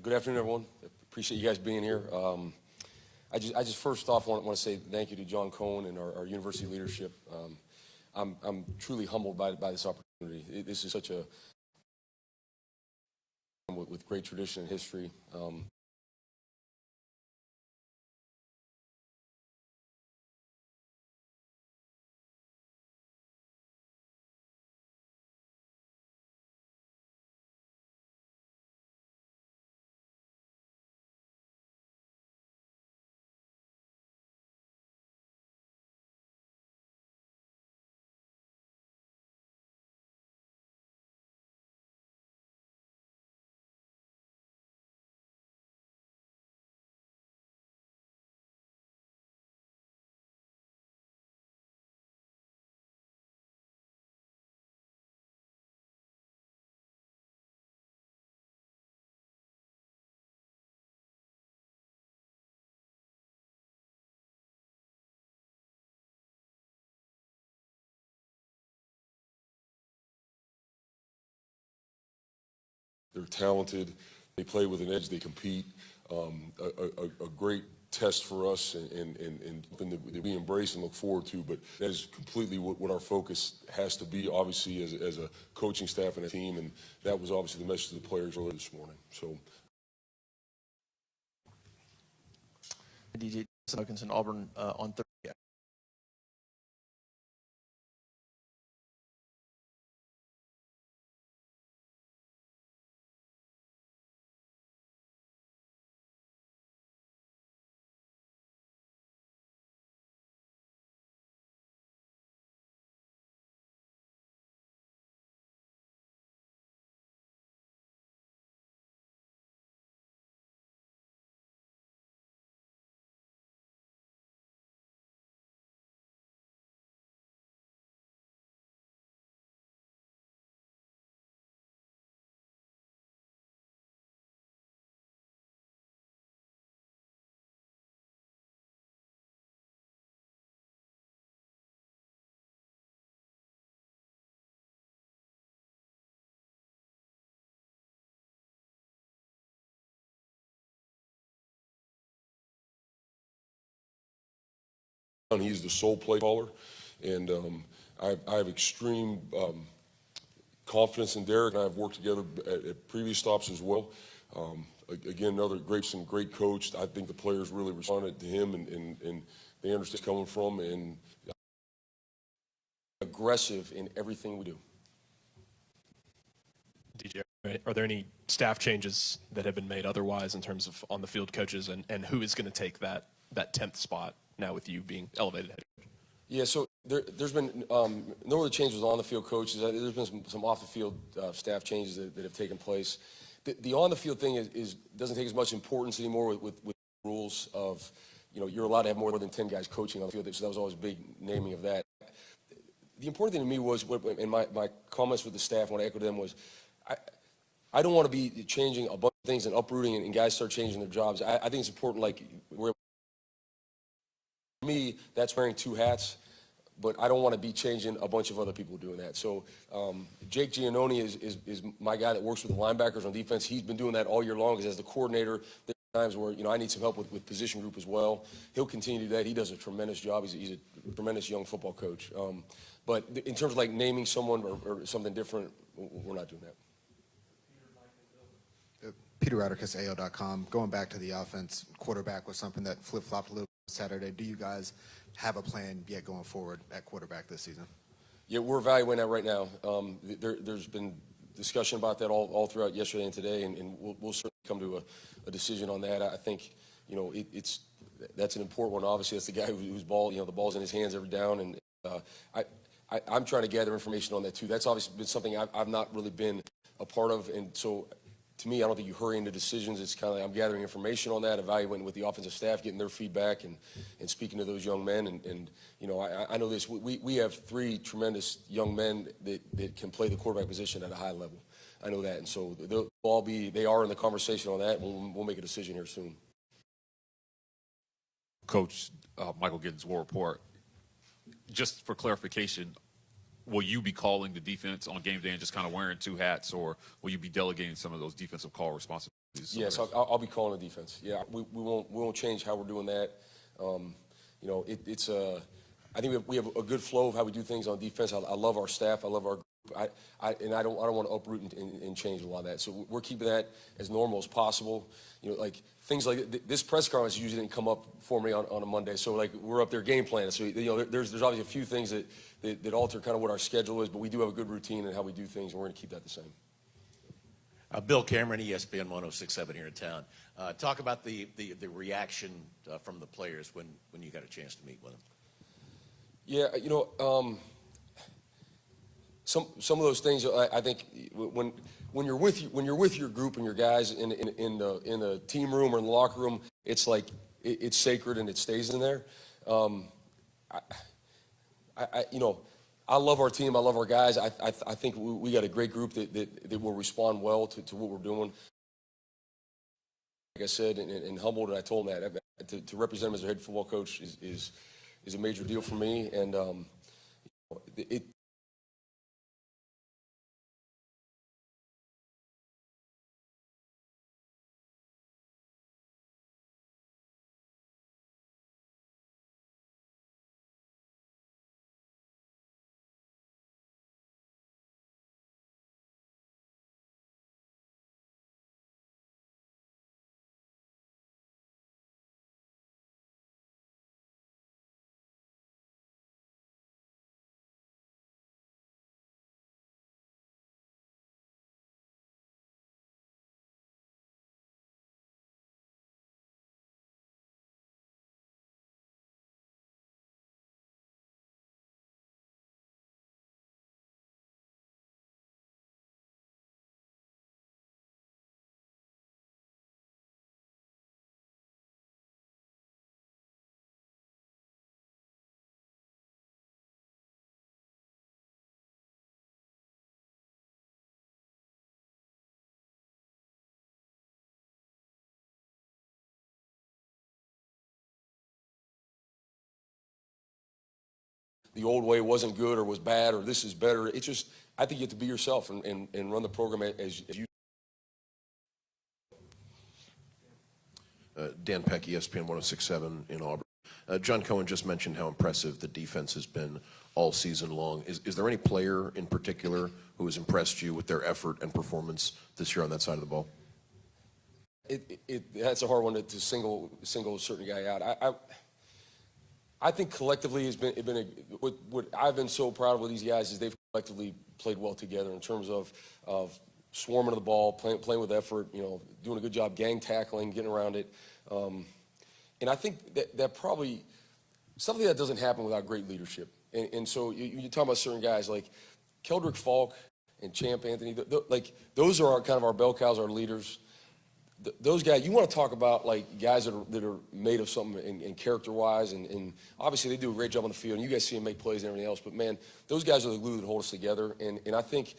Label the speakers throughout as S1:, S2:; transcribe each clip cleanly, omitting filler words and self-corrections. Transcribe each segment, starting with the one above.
S1: Good afternoon, everyone. Appreciate you guys being here. I just first off want to say thank you to John Cohen and our university leadership. I'm truly humbled by this opportunity. This is such a with great tradition and history. They're talented. They play with an edge. They compete. A great test for us and something that we embrace and look forward to. But that is completely what our focus has to be, obviously, as a coaching staff and a team. And that was obviously the message to the players earlier this morning. So,
S2: DJ Durkin, Auburn on Thursday.
S1: he's the sole play caller, and I have extreme confidence in Derek, and I've worked together at previous stops as well. Again, another great coach. I think the players really responded to him, and they understand where he's coming from, and aggressive in everything we do.
S3: DJ, are there any staff changes that have been made otherwise in terms of on-the-field coaches, and who is going to take that 10th spot now with you being elevated head coach?
S1: Yeah, so there's been no other changes on the field coaches. There's been some off the field staff changes that have taken place. The on the field thing doesn't take as much importance anymore with rules of, you're allowed to have more than 10 guys coaching on the field. So that was always a big naming of that. The important thing to me was, in my comments with the staff when I echoed them, was I don't want to be changing a bunch of things and uprooting and guys start changing their jobs. I think it's important, for me, that's wearing two hats, but I don't want to be changing a bunch of other people doing that. So Jake Giannone is my guy that works with the linebackers on defense. He's been doing that all year long because as the coordinator, there's times where, I need some help with position group as well. He'll continue to do that. He does a tremendous job. He's a tremendous young football coach. But in terms of naming someone or something different, we're not doing that.
S4: Peter Radicus, AL.com. Going back to the offense, quarterback was something that flip-flopped a little Saturday. Do you guys have a plan yet going forward at quarterback this season?
S1: Yeah, we're evaluating that right now. There's been discussion about that all throughout yesterday and today, and we'll certainly come to a decision on that. I think, that's an important one. Obviously, that's the guy whose ball, the ball's in his hands every down, and I'm trying to gather information on that too. That's obviously been something I've not really been a part of, and so to me, I don't think you hurry into decisions. It's kind of I'm gathering information on that, evaluating with the offensive staff, getting their feedback, and speaking to those young men. And I know this. We have three tremendous young men that can play the quarterback position at a high level. I know that, and so they are in the conversation on that. And we'll make a decision here soon.
S5: Coach Michael Giddens, War Report. Just for clarification, will you be calling the defense on game day and just kind of wearing two hats, or will you be delegating some of those defensive call responsibilities?
S1: Yes, I'll be calling the defense. Yeah, we won't change how we're doing that. You know, it's I think we have a good flow of how we do things on defense. I love our staff. I love our group. I don't want to uproot and change a lot of that. So we're keeping that as normal as possible. You know, like things like this press conference usually didn't come up for me on a Monday. So like we're up there game planning. So you know, there's obviously a few things that alter kind of what our schedule is, but we do have a good routine in how we do things, and we're going to keep that the same.
S6: Bill Cameron, ESPN 106.7 here in town. Talk about the reaction from the players when you got a chance to meet with them.
S1: Yeah, you know, some of those things I think when you're with your group and your guys in the team room or in the locker room, it's like it's sacred and it stays in there. You know, I love our team. I love our guys. I think we got a great group that will respond well to what we're doing. Like I said, and humbled, and I told them that to represent him as a head football coach is a major deal for me, and the old way wasn't good or was bad or this is better. It's just I think you have to be yourself and run the program as you.
S7: Dan Peck, ESPN 106.7 in Auburn. John Cohen just mentioned how impressive the defense has been all season long. Is there any player in particular who has impressed you with their effort and performance this year on that side of the ball?
S1: That's a hard one to single a certain guy out. I think collectively what I've been so proud of with these guys is they've collectively played well together in terms of swarming to the ball, playing with effort, you know, doing a good job gang tackling, getting around it. And I think that probably something that doesn't happen without great leadership. And so you talk about certain guys like Keldrick Falk and Champ Anthony, like those are kind of our bell cows, our leaders. Those guys, you want to talk about like guys that are made of something and character-wise, and obviously they do a great job on the field, and you guys see them make plays and everything else. But man, those guys are the glue that hold us together, and I think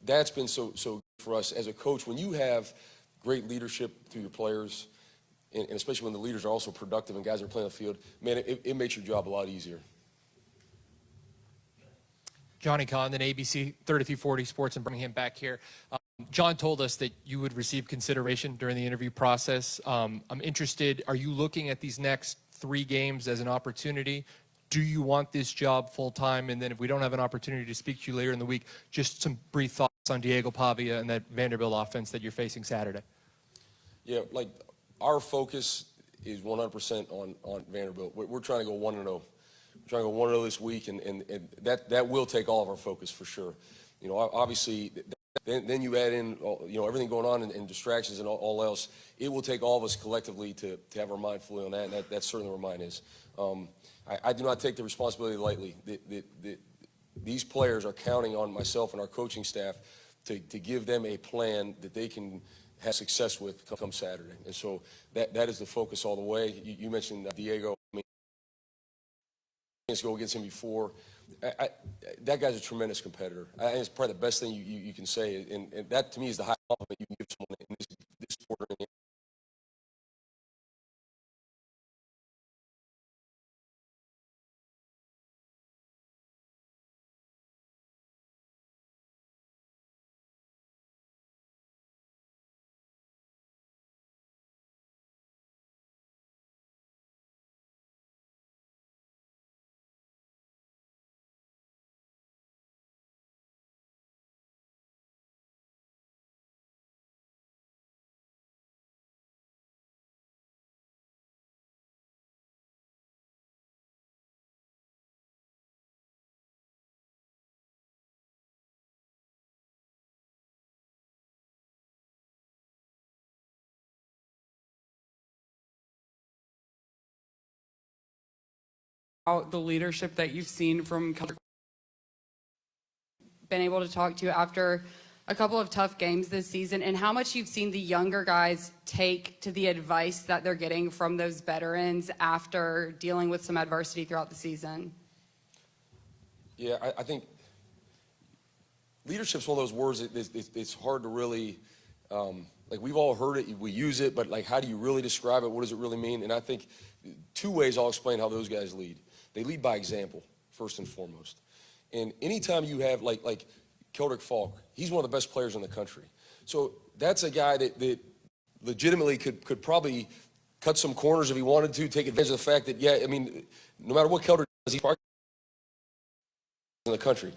S1: that's been so good for us as a coach. When you have great leadership through your players, and especially when the leaders are also productive and guys are playing on the field, man, it makes your job a lot easier.
S2: Johnny Condon, ABC 3340 Sports in Birmingham, back here. John told us that you would receive consideration during the interview process. I'm interested, are you looking at these next 3 games as an opportunity? Do you want this job full-time? And then if we don't have an opportunity to speak to you later in the week, just some brief thoughts on Diego Pavia and that Vanderbilt offense that you're facing Saturday. Yeah,
S1: like our focus is 100% on Vanderbilt. We're trying to go 1-0. We're trying to go 1-0 this week, and that will take all of our focus for sure. You know, obviously, then you add in, you know, everything going on and distractions and all else. It will take all of us collectively to have our mind fully on that, and that's certainly where mine is. I do not take the responsibility lightly. These players are counting on myself and our coaching staff to give them a plan that they can have success with come Saturday. And so that is the focus all the way. You mentioned Diego. I mean, to go against him before. That guy's a tremendous competitor. I think it's probably the best thing you can say, and that to me is the high compliment you can give someone in this sport.
S8: about the leadership that you've seen from been able to talk to after a couple of tough games this season, and how much you've seen the younger guys take to the advice that they're getting from those veterans after dealing with some adversity throughout the season?
S1: Yeah, I think leadership's one of those words that it's hard to really, like, we've all heard it, we use it, but like, how do you really describe it? What does it really mean? And I think two ways I'll explain how those guys lead. They lead by example, first and foremost. And anytime you have, like Keldrick Falk, he's one of the best players in the country. So that's a guy that legitimately could probably cut some corners if he wanted to, take advantage of the fact that, yeah, I mean, no matter what Keldrick does, he's probably in the country.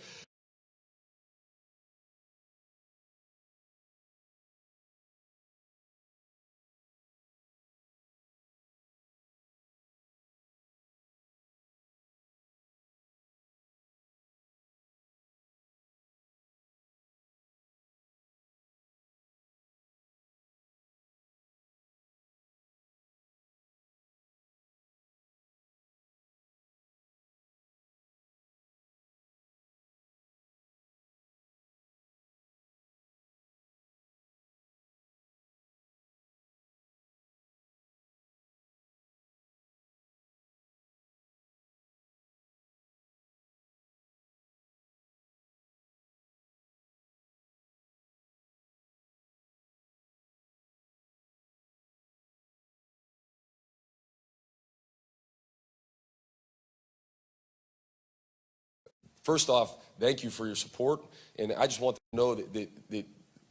S1: First off, thank you for your support, and I just want them to know that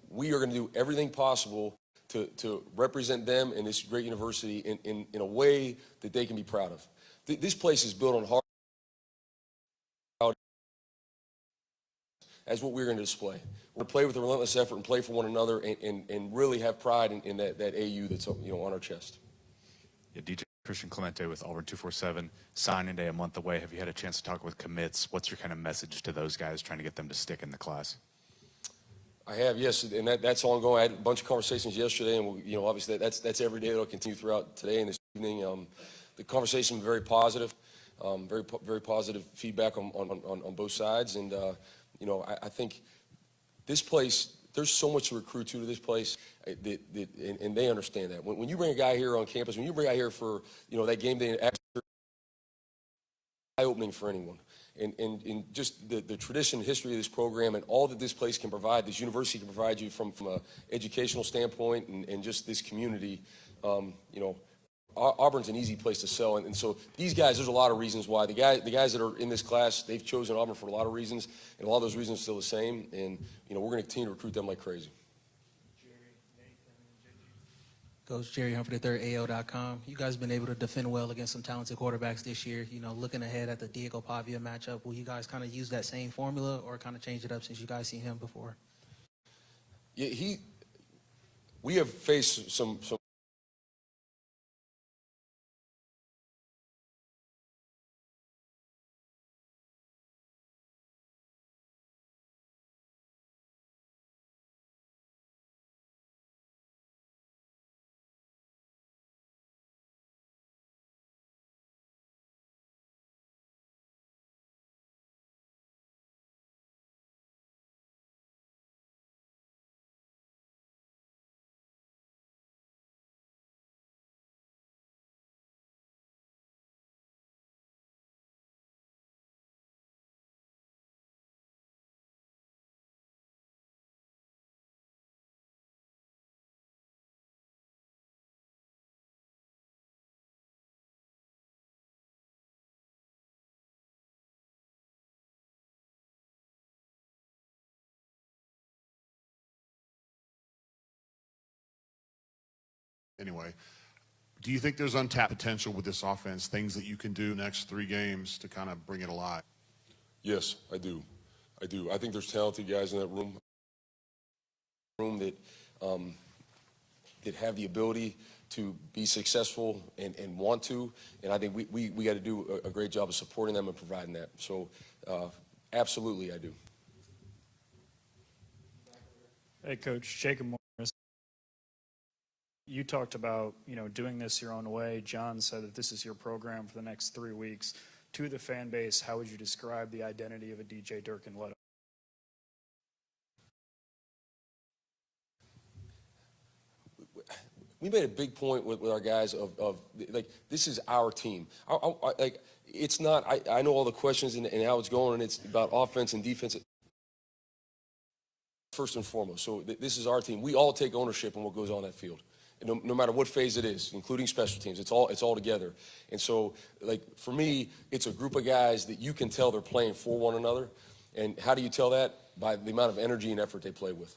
S1: we are going to do everything possible to represent them and this great university in a way that they can be proud of. This place is built on hard. That's what we're going to display. We're going to play with a relentless effort and play for one another and really have pride in that AU that's, you know, on our chest.
S9: Yeah, DJ Christian Clemente with Auburn 247, signing day a month away. Have you had a chance to talk with commits? What's your kind of message to those guys trying to get them to stick in the class?
S1: I have, yes, and that's ongoing. I had a bunch of conversations yesterday, and you know, obviously that's every day. That'll continue throughout today and this evening. The conversation was very positive, very positive feedback on both sides, and you know, I think this place, there's so much to recruit to this place, and they understand that. When you bring a guy here on campus, when you bring a guy here for, you know, that game day, eye-opening for anyone. And just the tradition and history of this program and all that this place can provide, this university can provide you from an educational standpoint and just this community, you know, Auburn's an easy place to sell. And so these guys, there's a lot of reasons why. The guys that are in this class, they've chosen Auburn for a lot of reasons, and a lot of those reasons are still the same. And, you know, we're going to continue to recruit them like crazy.
S10: Coach Jerry Humphrey III, AO.com. You guys have been able to defend well against some talented quarterbacks this year. You know, looking ahead at the Diego Pavia matchup, will you guys kind of use that same formula or kind of change it up since you guys seen him before?
S1: Yeah, we have faced some
S11: anyway. Do you think there's untapped potential with this offense, things that you can do next 3 games to kind of bring it alive?
S1: Yes, I do. I think there's talented guys in that room that that have the ability to be successful and want to, and I think we got to do a great job of supporting them and providing that. So absolutely, I do.
S12: Hey, Coach, Jacob Morris. You talked about, you know, doing this your own way. John said that this is your program for the next 3 weeks. to the fan base, how would you describe the identity of a DJ Durkin led?
S1: We made a big point with our guys of like, this is our team. Like, it's not, I know all the questions and how it's going, and it's about offense and defense. First and foremost, so this is our team. We all take ownership in what goes on that field, no matter what phase it is, including special teams. It's all together. And so, like, for me, it's a group of guys that you can tell they're playing for one another. And how do you tell that? By the amount of energy and effort they play with.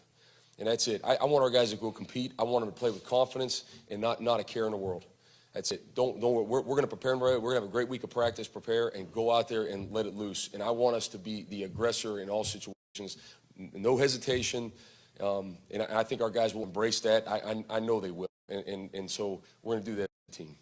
S1: And that's it. I want our guys to go compete. I want them to play with confidence and not a care in the world. That's it. Don't worry. We're going to prepare them right. We're going to have a great week of practice, prepare, and go out there and let it loose. And I want us to be the aggressor in all situations. No hesitation, and I think our guys will embrace that. I know they will, and so we're going to do that as a team.